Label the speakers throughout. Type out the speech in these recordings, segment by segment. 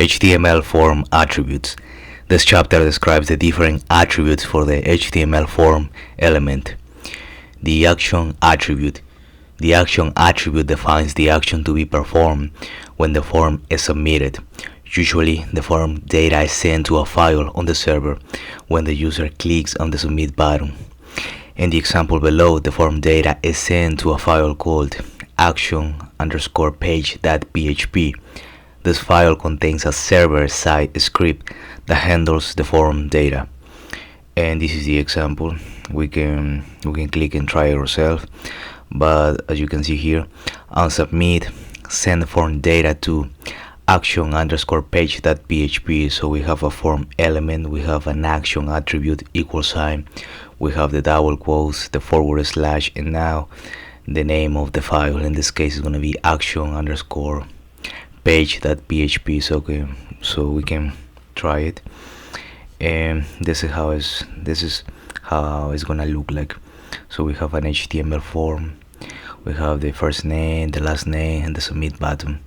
Speaker 1: HTML form attributes. This chapter describes the different attributes for the HTML form element. The action attribute. The action attribute defines the action to be performed when the form is submitted. Usually, the form data is sent to a file on the server when the user clicks on the submit button. In the example below, the form data is sent to a file called action_page.php. This file contains a server-side script that handles the form data. And this is the example. We can click and try it ourselves. But as you can see here, on submit, send form data to action_page.php. So we have a form element, we have an action attribute =, we have the double quotes, the /, and now the name of the file. In this case, is going to be action_page.php. So we can try it, and this is how it's gonna look like. So we have an HTML form, we have the first name, the last name, and the submit button.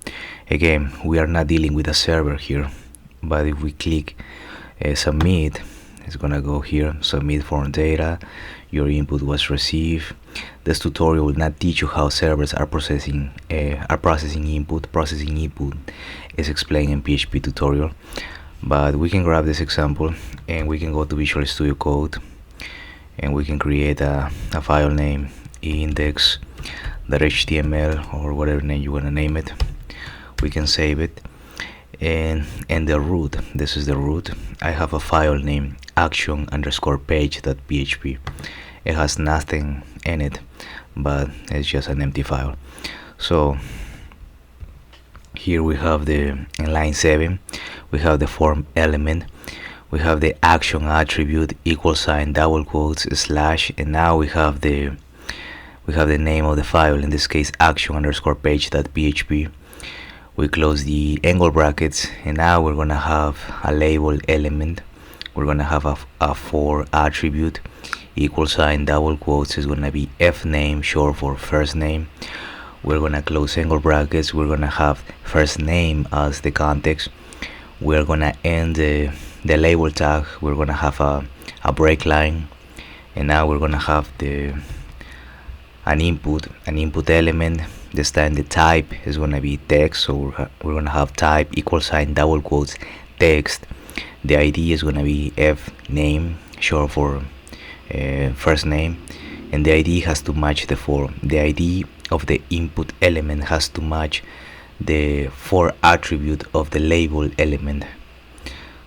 Speaker 1: Again, we are not dealing with a server here, but if we click submit, it's gonna go here, submit form data, your input was received. This tutorial will not teach you how servers are processing input. Processing input is explained in PHP tutorial, but we can grab this example and we can go to Visual Studio Code and we can create a file name, index.html, or whatever name you want to name it. We can save it, and the root, this is the root. I have a file name action_page.php. It has nothing in it, but it's just an empty file. So here we have in line 7, we have the form element, we have the action attribute =, double quotes, /, and now we have the name of the file, in this case action_page.php. We close the angle brackets, and now we're gonna have a label element. We're gonna have a for attribute =, double quotes, is gonna be fname, short for first name. We're gonna close angle brackets. We're gonna have first name as the context. We're gonna end the label tag. We're gonna have a break line, and now we're gonna have an input element. This time the type is gonna be text, so we're gonna have type =, double quotes, text. The ID is gonna be fname, short for first name, and the ID has to match the form. The ID of the input element has to match the for attribute of the label element.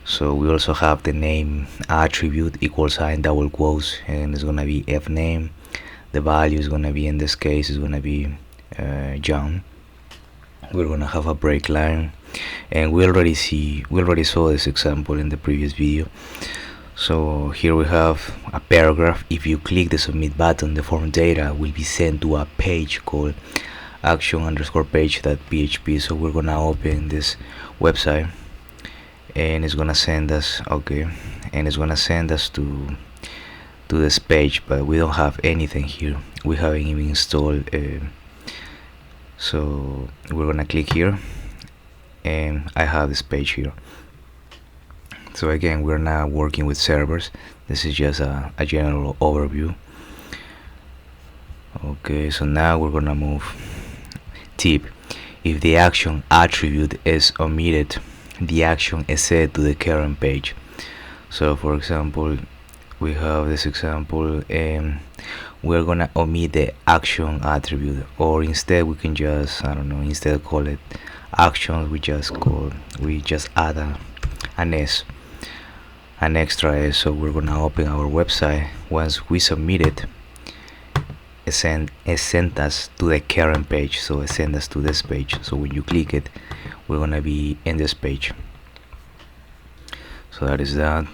Speaker 1: So we also have the name attribute =, double quotes, and it's gonna be fname. The value is gonna be, in this case, is gonna be John. We're gonna have a break line, and we already saw this example in the previous video. So here we have a paragraph. If you click the submit button, the form data will be sent to a page called action_page.php. So we're gonna open this website, and it's gonna send us to this page, but we don't have anything here. We haven't even installed. So we're gonna click here, and I have this page here. So again, we're not working with servers. This is just a general overview. Okay, so now we're gonna move. Tip: if the action attribute is omitted, the action is set to the current page. So for example, we have this example, and we're gonna omit the action attribute, or instead we can just, instead of call it actions, we just add an extra S. So we're gonna open our website. Once we submit it, it sent us to the current page, so it sent us to this page. So when you click it, we're gonna be in this page. So that is that.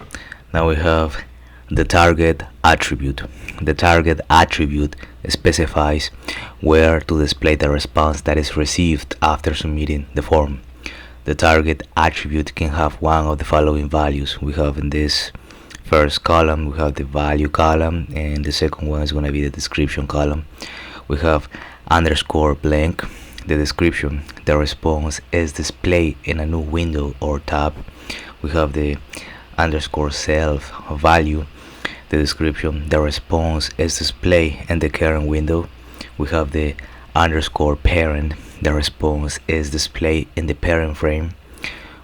Speaker 1: Now we have the target attribute. The target attribute specifies where to display the response that is received after submitting the form. The target attribute can have one of the following values. We have in this first column, we have the value column, and the second one is going to be the description column. We have _blank. the description, the response is displayed in a new window or tab. We have the underscore self value, the description, the response is displayed in the current window. We have the underscore parent, the response is displayed in the parent frame.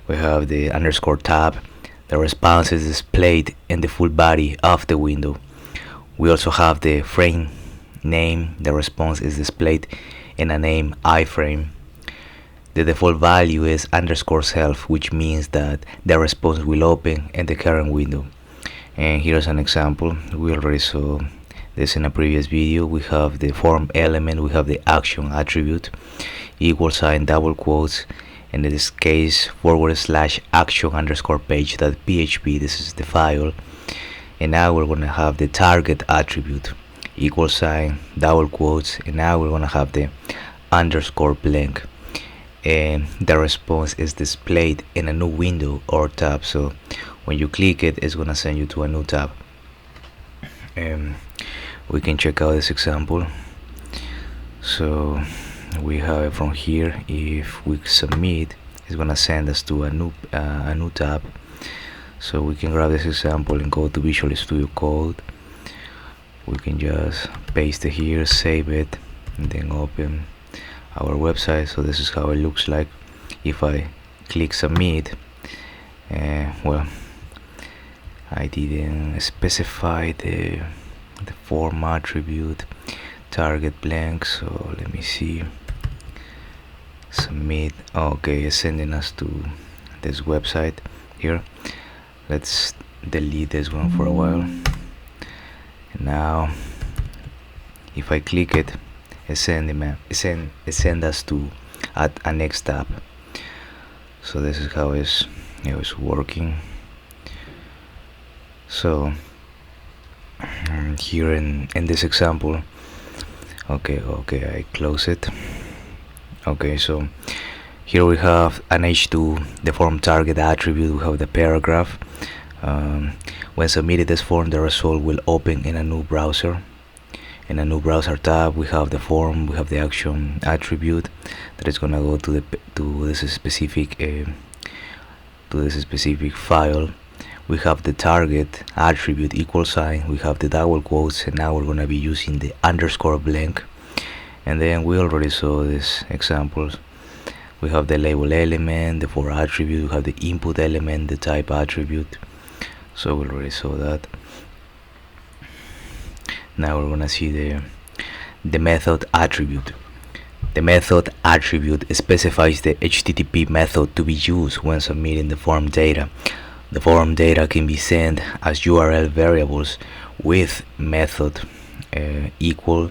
Speaker 1: We have the underscore tab, the response is displayed in the full body of the window. We also have the frame name, the response is displayed in a name iframe. The default value is underscore self, which means that the response will open in the current window. And here's an example. We already saw this in a previous video. We have the form element, we have the action attribute, equal sign, double quotes, and in this case /action underscore page.php. This is the file. And now we're going to have the target attribute, equal sign, double quotes, and now we're going to have the underscore blank, and the response is displayed in a new window or tab. So when you click it, it's going to send you to a new tab. We can check out this example. So we have it from here. If we submit, it's going to send us to a new tab. So we can grab this example and go to Visual Studio Code. We can just paste it here, save it, and then open our website. So this is how it looks like. If I click submit, well, I didn't specify the form attribute, target blank, so let me see. Submit. Okay, it's sending us to this website here. Let's delete this one for a while. And now if I click it, it send us to a next tab. So this is how it's working. So here in this example, okay, I close it. Okay, so here we have an H2, the form target attribute. We have the paragraph. When submitted this form, the result will open in a new browser. In a new browser tab, we have the form, we have the action attribute that is gonna go to this specific file. We have the target attribute, equal sign, we have the double quotes, and now we're gonna be using the underscore blank. And then we already saw these examples. We have the label element, the for attribute, we have the input element, the type attribute. So we already saw that. Now we're gonna see the method attribute. The method attribute specifies the HTTP method to be used when submitting the form data. The form data can be sent as URL variables with method equal.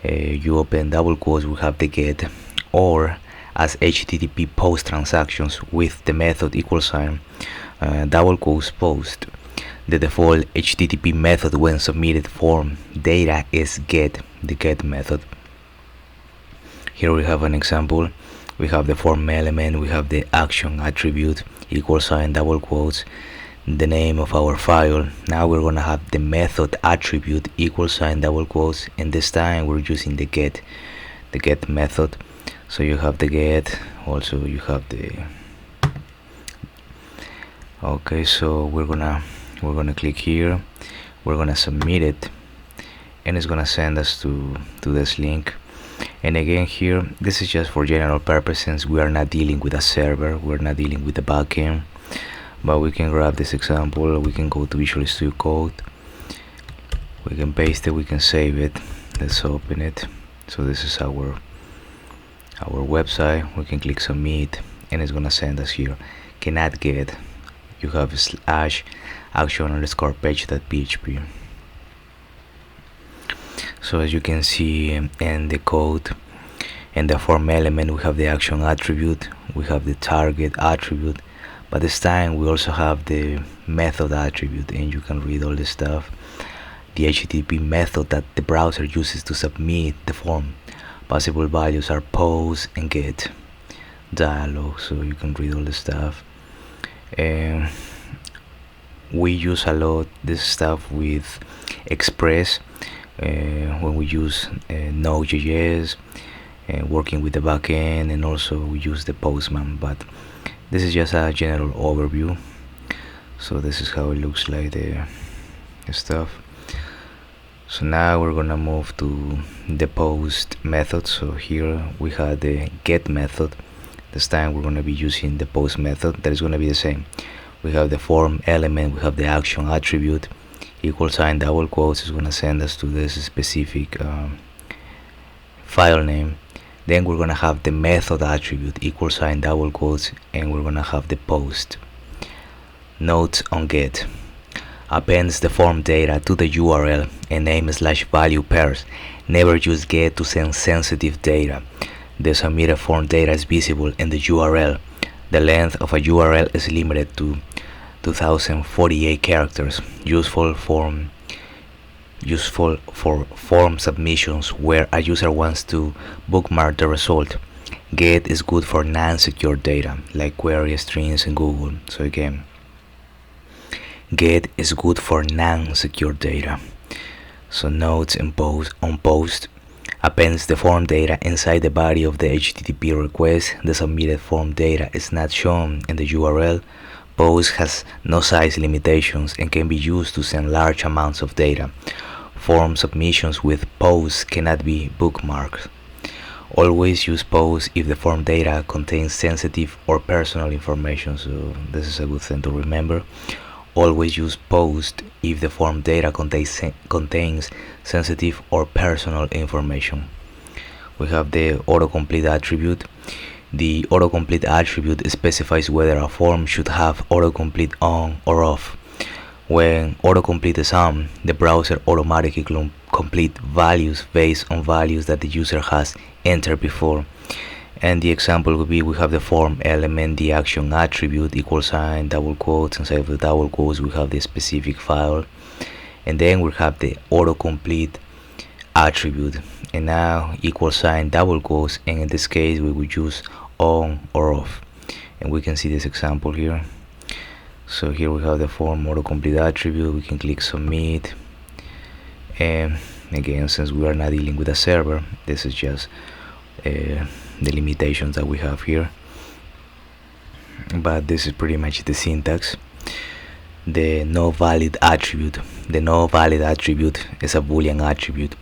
Speaker 1: You open double quotes, we have the get, or as HTTP post transactions with the method equal sign, double quotes post. The default HTTP method when submitted form data is get, the get method. Here we have an example. We have the form element, we have the action attribute, equal sign, double quotes, the name of our file. Now we're gonna have the method attribute, equal sign, double quotes, and this time we're using the get method. So you have the get, also you have the okay. So we're gonna click here, we're gonna submit it, and it's gonna send us to this link. And again, here this is just for general purposes. We are not dealing with a server, we're not dealing with the backend, but we can grab this example. We can go to Visual Studio Code, we can paste it, we can save it. Let's open it. So this is our website. We can click submit, and it's gonna send us here. Cannot get. You have /action underscore page.php. So as you can see in the code, in the form element, we have the action attribute, we have the target attribute, but this time we also have the method attribute, and you can read all this stuff. The HTTP method that the browser uses to submit the form. Possible values are post and get, dialog, so you can read all the stuff. And we use a lot this stuff with Express when we use Node.js, working with the backend, and also we use the Postman. But this is just a general overview. So this is how it looks like, the stuff. So now we're gonna move to the post method. So here we have the get method. This time we're gonna be using the post method. That is gonna be the same. We have the form element, we have the action attribute, equal sign, double quotes is gonna send us to this specific file name. Then we're gonna have the method attribute, equal sign, double quotes, and we're gonna have the post. Notes on get. Appends the form data to the URL and name/value pairs. Never use get to send sensitive data. The submitted form data is visible in the URL. The length of a URL is limited to 2048 characters. Useful for form submissions where a user wants to bookmark the result. Get is good for non-secure data like query strings in Google. So again, get is good for non-secure data. So notes on post appends the form data inside the body of the HTTP request. The submitted form data is not shown in the URL. Post has no size limitations and can be used to send large amounts of data. Form submissions with post cannot be bookmarked. Always use post if the form data contains sensitive or personal information. So this is a good thing to remember. Always use post if the form data contains sensitive or personal information. We have the autocomplete attribute. The autocomplete attribute specifies whether a form should have autocomplete on or off. When autocomplete is on, the browser automatically complete values based on values that the user has entered before. And the example would be, we have the form element, the action attribute, equal sign, double quotes. Inside of the double quotes we have the specific file, and then we have the autocomplete attribute, and now equal sign, double quotes, and in this case we would use on or off. And we can see this example here. So here we have the form autocomplete attribute. We can click submit, and again, since we are not dealing with a server, this is just the limitations that we have here, but this is pretty much the syntax. The no valid attribute. The no valid attribute is a Boolean attribute.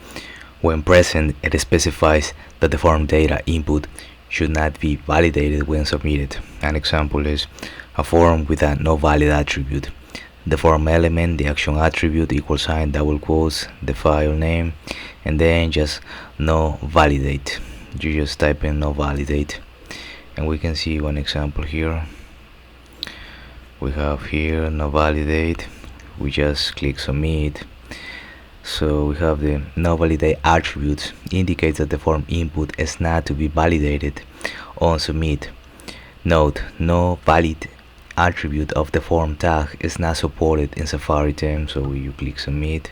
Speaker 1: When present, it specifies that the form data input should not be validated when submitted. An example is a form with a no valid attribute. The form element, the action attribute, equal sign, double quotes, the file name, and then just no validate. You just type in no validate, and we can see one example here. We have here no validate. We just click submit. So we have the no validate attributes, indicates that the form input is not to be validated on submit. Note, no valid attribute of the form tag is not supported in Safari terms. So you click submit,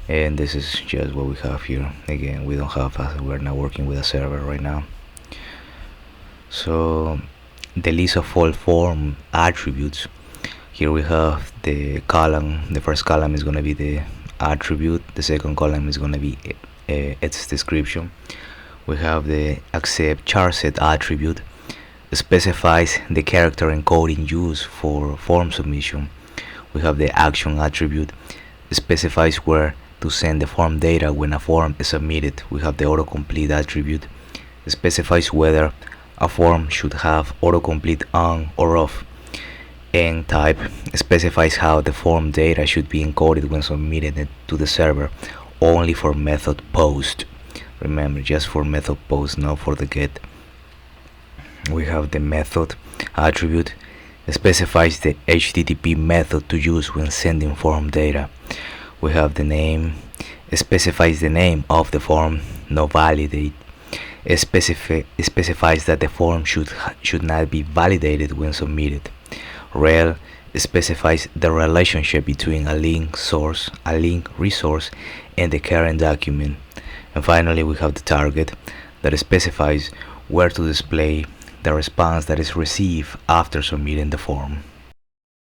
Speaker 1: and this is just what we have here. Again, we don't have we're not working with a server right now. So the list of all form attributes, here we have the column. The first column is going to be the attribute, the second column is going to be its description. We have the accept charset attribute, specifies the character encoding used for form submission. We have the action attribute, specifies where to send the form data when a form is submitted. We have the autocomplete attribute, specifies whether a form should have autocomplete on or off. And type specifies how the form data should be encoded when submitted to the server, only for method post. Remember, just for method post, not for the get. We have the method attribute, specifies the HTTP method to use when sending form data. We have the name, specifies the name of the form. No validate, specifies that the form should not be validated when submitted. Rel specifies the relationship between a link source, a link resource, and the current document. And finally, we have the target, that specifies where to display the response that is received after submitting the form.